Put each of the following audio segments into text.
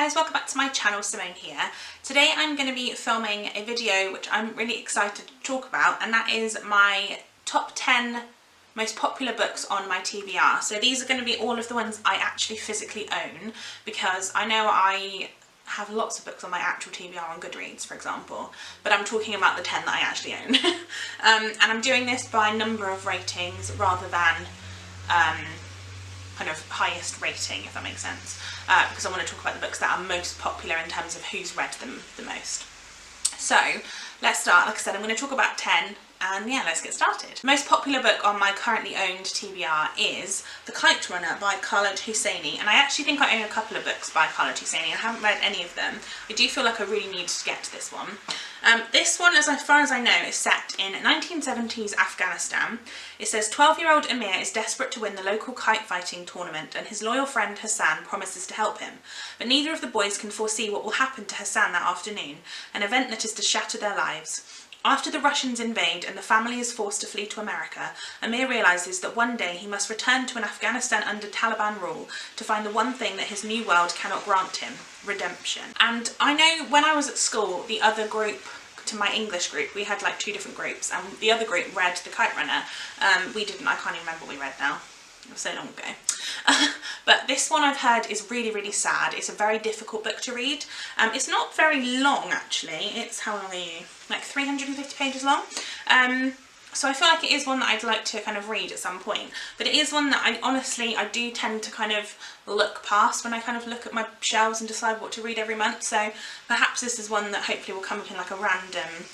guys, welcome back to my channel. Simone here. Today I'm going to be filming a video which I'm really excited to talk about, and that is my top 10 most popular books on my TBR. So these are going to be all of the ones I actually physically own, because I know I have lots of books on my actual TBR on Goodreads, for example, but I'm talking about the 10 that I actually own. And I'm doing this by number of ratings rather than kind of highest rating, if that makes sense, because I want to talk about the books that are most popular in terms of who's read them the most. So let's start. Like I said, I'm going to talk about 10, and yeah, let's get started. Most popular book on my currently owned TBR is The Kite Runner by Khaled Hosseini, and I actually think I own a couple of books by Khaled Hosseini. I haven't read any of them. I do feel like I really need to get to this one. This one, as far as I know, is set in 1970s Afghanistan. It says 12-year-old Amir is desperate to win the local kite fighting tournament, and his loyal friend Hassan promises to help him. But neither of the boys can foresee what will happen to Hassan that afternoon, an event that is to shatter their lives. After the Russians invade and the family is forced to flee to America, Amir realises that one day he must return to an Afghanistan under Taliban rule to find the one thing that his new world cannot grant him: redemption. And I know when I was at school, the other group to my English group, we had like two different groups, and the other group read The Kite Runner. We didn't. I can't even remember what we read now. It was so long ago. But this one I've heard is really, really sad. It's a very difficult book to read. It's not very long, actually. It's, how long are you? Like 350 pages long. So I feel like it is one that I'd like to kind of read at some point. But it is one that I do tend to kind of look past when I kind of look at my shelves and decide what to read every month. So perhaps this is one that hopefully will come up in like a random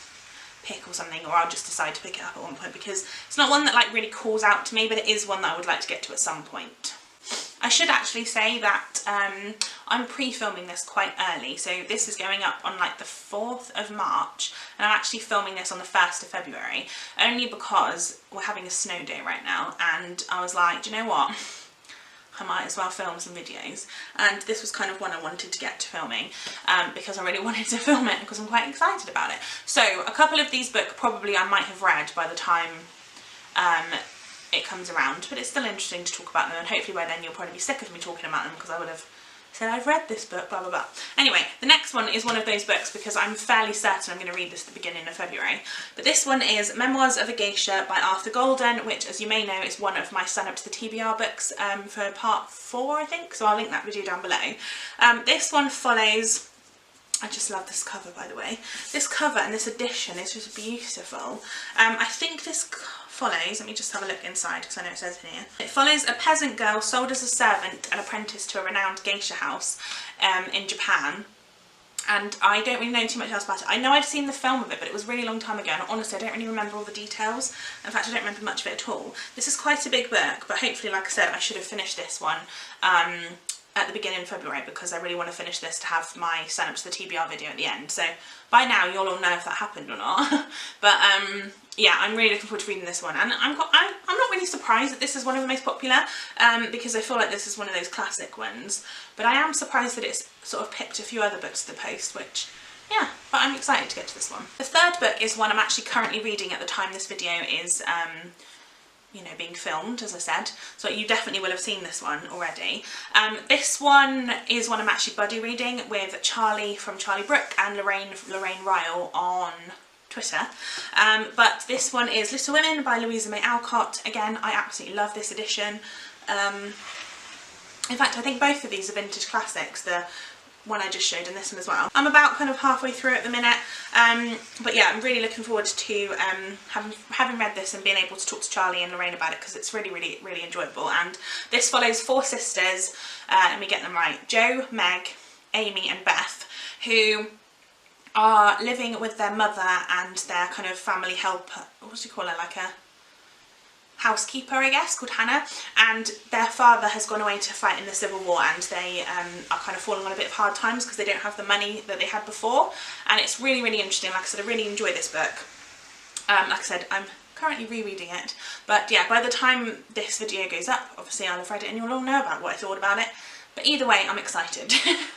pick or something, or I'll just decide to pick it up at one point, because it's not one that like really calls out to me, but it is one that I would like to get to at some point. I should actually say that I'm pre-filming this quite early, so this is going up on like the 4th of March, and I'm actually filming this on the 1st of February, only because we're having a snow day right now, and I was like, do you know what? I might as well film some videos, and this was kind of one I wanted to get to filming, because I really wanted to film it because I'm quite excited about it. So a couple of these books probably I might have read by the time it comes around, but it's still interesting to talk about them, and hopefully by then you'll probably be sick of me talking about them, because I would have said I've read this book, blah blah blah. Anyway, the next one is one of those books because I'm fairly certain I'm going to read this at the beginning of February. But this one is Memoirs of a Geisha by Arthur Golden, which, as you may know, is one of my Sign Up to the TBR books for part 4, I think, so I'll link that video down below. This one follows... I just love this cover, by the way. This cover and this edition is just beautiful. I think this follows, let me just have a look inside because I know it says in here. It follows a peasant girl sold as a servant and apprentice to a renowned geisha house in Japan. And I don't really know too much else about it. I know I've seen the film of it, but it was a really long time ago, and honestly I don't really remember all the details. In fact, I don't remember much of it at all. This is quite a big book, but hopefully, like I said, I should have finished this one at the beginning of February, because I really want to finish this to have my Sign Up to the TBR video at the end. So by now you'll all know if that happened or not. But yeah, I'm really looking forward to reading this one, and I'm not really surprised that this is one of the most popular, because I feel like this is one of those classic ones. But I am surprised that it's sort of pipped a few other books to the post, which, yeah, but I'm excited to get to this one. The third book is one I'm actually currently reading at the time this video is you know, being filmed, as I said, so you definitely will have seen this one already. This one is one I'm actually buddy reading with Charlie from Charlie Brooke and Lorraine Ryle on Twitter. But this one is Little Women by Louisa May Alcott. Again, I absolutely love this edition. In fact, I think both of these are vintage classics, the one I just showed and this one as well. I'm about kind of halfway through at the minute, but yeah, I'm really looking forward to having read this and being able to talk to Charlie and Lorraine about it, because it's really, really, really enjoyable. And this follows 4 sisters, let me get them right, Jo, Meg, Amy and Beth, who are living with their mother and their kind of family helper, what do you call her, like a housekeeper, I guess, called Hannah, and their father has gone away to fight in the Civil War, and they are kind of falling on a bit of hard times because they don't have the money that they had before. And it's really, really interesting. Like I said, I really enjoy this book. Like I said, I'm currently rereading it, but yeah, by the time this video goes up, obviously I'll have read it and you'll all know about what I thought about it. But either way, I'm excited.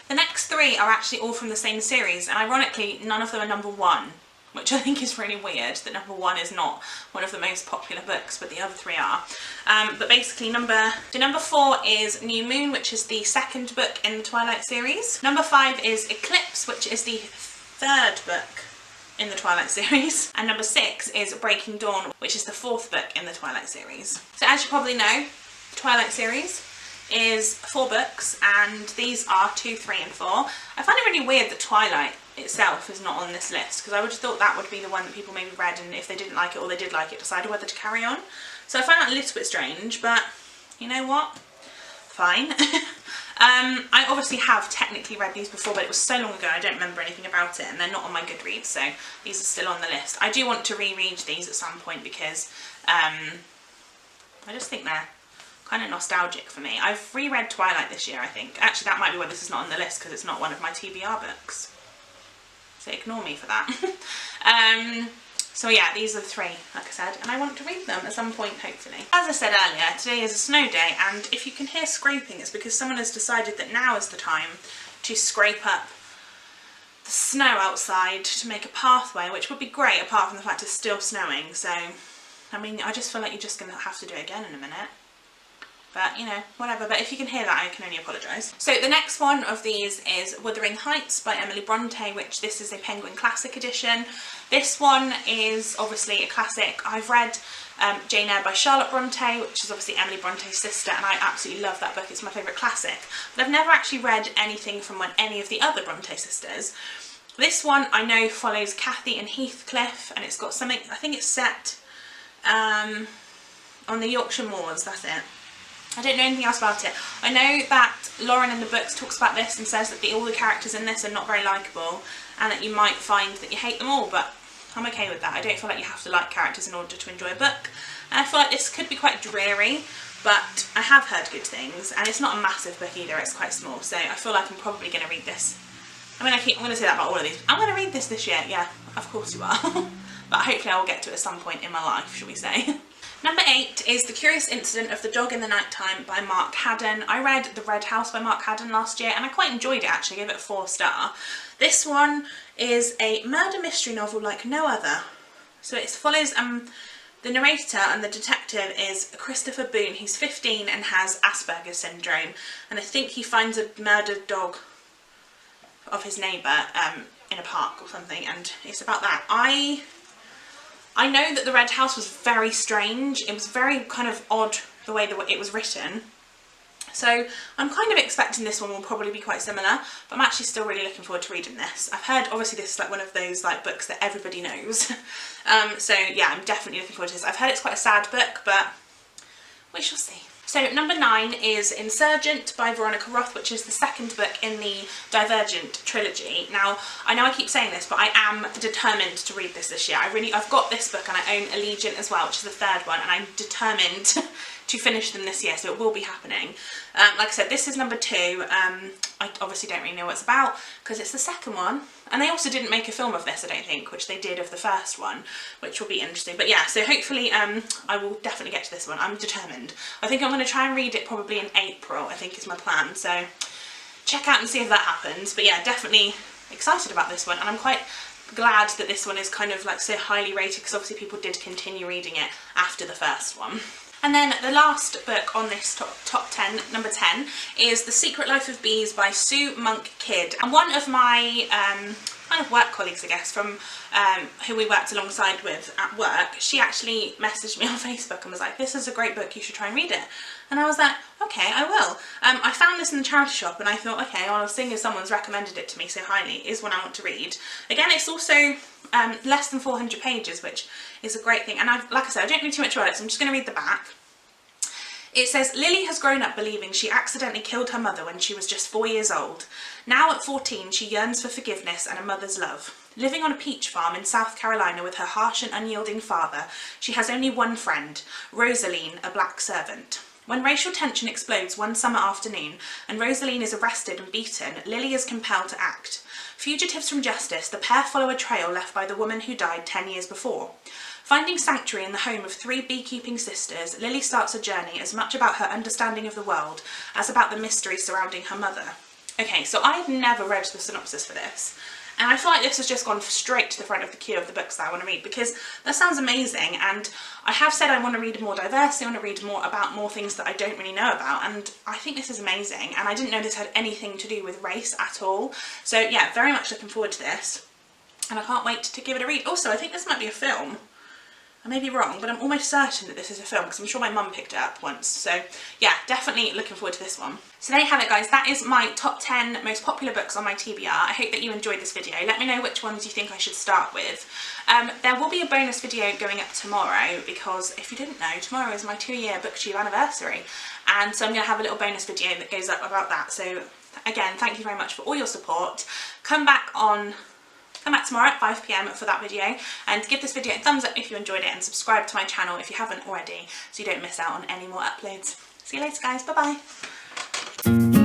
The next 3 are actually all from the same series, and ironically none of them are number 1 which I think is really weird that number 1 is not one of the most popular books, but the other 3 are. But basically number 4 is New Moon, which is the 2nd book in the Twilight series. Number 5 is Eclipse, which is the 3rd book in the Twilight series. And number 6 is Breaking Dawn, which is the 4th book in the Twilight series. So as you probably know, the Twilight series is 4 books, and these are 2, 3 and 4. I find it really weird that Twilight itself is not on this list, because I would have thought that would be the one that people maybe read, and if they didn't like it or they did like it, decided whether to carry on. So I find that a little bit strange, but you know what? Fine. I obviously have technically read these before, but it was so long ago I don't remember anything about it, and they're not on my Goodreads, so these are still on the list. I do want to reread these at some point because I just think they're kind of nostalgic for me. I've reread Twilight this year, I think. Actually, that might be why this is not on the list, because it's not one of my TBR books. So ignore me for that. So yeah, these are the 3, like I said, and I want to read them at some point, hopefully. As I said earlier, today is a snow day, and if you can hear scraping, it's because someone has decided that now is the time to scrape up the snow outside to make a pathway, which would be great apart from the fact it's still snowing. So, I mean, I just feel like you're just going to have to do it again in a minute. But, you know, whatever. But if you can hear that, I can only apologise. So the next one of these is Wuthering Heights by Emily Bronte, which this is a Penguin Classic edition. This one is obviously a classic. I've read Jane Eyre by Charlotte Bronte, which is obviously Emily Bronte's sister, and I absolutely love that book. It's my favourite classic. But I've never actually read anything from any of the other Bronte sisters. This one I know follows Cathy and Heathcliff, and it's got something, I think it's set on the Yorkshire Moors, that's it. I don't know anything else about it. I know that Lauren in the books talks about this and says that all the characters in this are not very likeable, and that you might find that you hate them all, but I'm okay with that. I don't feel like you have to like characters in order to enjoy a book. And I feel like this could be quite dreary, but I have heard good things, and it's not a massive book either, it's quite small, so I feel like I'm probably going to read this. I mean, I'm going to say that about all of these. I'm going to read this year, yeah, of course you are. But hopefully I will get to it at some point in my life, shall we say. Number 8 is The Curious Incident of the Dog in the Nighttime by Mark Haddon. I read The Red House by Mark Haddon last year, and I quite enjoyed it actually, I gave it a 4-star. This one is a murder mystery novel like no other. So it follows the narrator, and the detective is Christopher Boone. He's 15 and has Asperger's syndrome, and I think he finds a murdered dog of his neighbour in a park or something, and it's about that. I know that The Red House was very strange. It was very kind of odd the way that it was written. So I'm kind of expecting this one will probably be quite similar, but I'm actually still really looking forward to reading this. I've heard obviously this is like one of those like books that everybody knows. So yeah, I'm definitely looking forward to this. I've heard it's quite a sad book, but we shall see. So number 9 is Insurgent by Veronica Roth, which is the 2nd book in the Divergent trilogy. Now, I know I keep saying this, but I am determined to read this year. I've got this book, and I own Allegiant as well, which is the 3rd one, and I'm determined to finish them this year, so it will be happening. Like I said, this is number 2. I obviously don't really know what it's about because it's the 2nd one, and they also didn't make a film of this, I don't think, which they did of the 1st one, which will be interesting. But yeah, so hopefully I will definitely get to this one. I'm determined. I think I'm going to try and read it probably in April, I think is my plan, so check out and see if that happens. But yeah, definitely excited about this one, and I'm quite glad that this one is kind of like so highly rated, because obviously people did continue reading it after the 1st one. And then the last book on this top 10, number 10, is The Secret Life of Bees by Sue Monk Kidd. And one of my kind of work colleagues, I guess, from who we worked alongside with at work, she actually messaged me on Facebook and was like, this is a great book, you should try and read it. And I was like, okay, I will. I found this in the charity shop, and I thought, okay, well, seeing as someone's recommended it to me so highly, is one I want to read. Again, it's also less than 400 pages, which is a great thing. And like I said, I don't read too much about it, so I'm just going to read the back. It says, Lily has grown up believing she accidentally killed her mother when she was just 4 years old. Now at 14, she yearns for forgiveness and a mother's love. Living on a peach farm in South Carolina with her harsh and unyielding father, she has only one friend, Rosaline, a black servant. When racial tension explodes one summer afternoon and Rosaline is arrested and beaten, Lily is compelled to act. Fugitives from justice, the pair follow a trail left by the woman who died 10 years before. Finding sanctuary in the home of 3 beekeeping sisters, Lily starts a journey as much about her understanding of the world as about the mystery surrounding her mother. Okay, so I've never read the synopsis for this, And I feel like this has just gone straight to the front of the queue of the books that I want to read, because that sounds amazing, and I have said I want to read more diversity, I want to read more about more things that I don't really know about, and I think this is amazing, and I didn't know this had anything to do with race at all. So yeah, very much looking forward to this, and I can't wait to give it a read. Also, I think this might be a film. I may be wrong, but I'm almost certain that this is a film, because I'm sure my mum picked it up once. So yeah, definitely looking forward to this one. So there you have it, guys. That is my top 10 most popular books on my TBR. I hope that you enjoyed this video. Let me know which ones you think I should start with. There will be a bonus video going up tomorrow, because if you didn't know, tomorrow is my 2-year booktube anniversary. And so I'm going to have a little bonus video that goes up about that. So again, thank you very much for all your support. Come back tomorrow at 5 PM for that video, and give this video a thumbs up if you enjoyed it, and subscribe to my channel if you haven't already so you don't miss out on any more uploads. See you later, guys. Bye bye.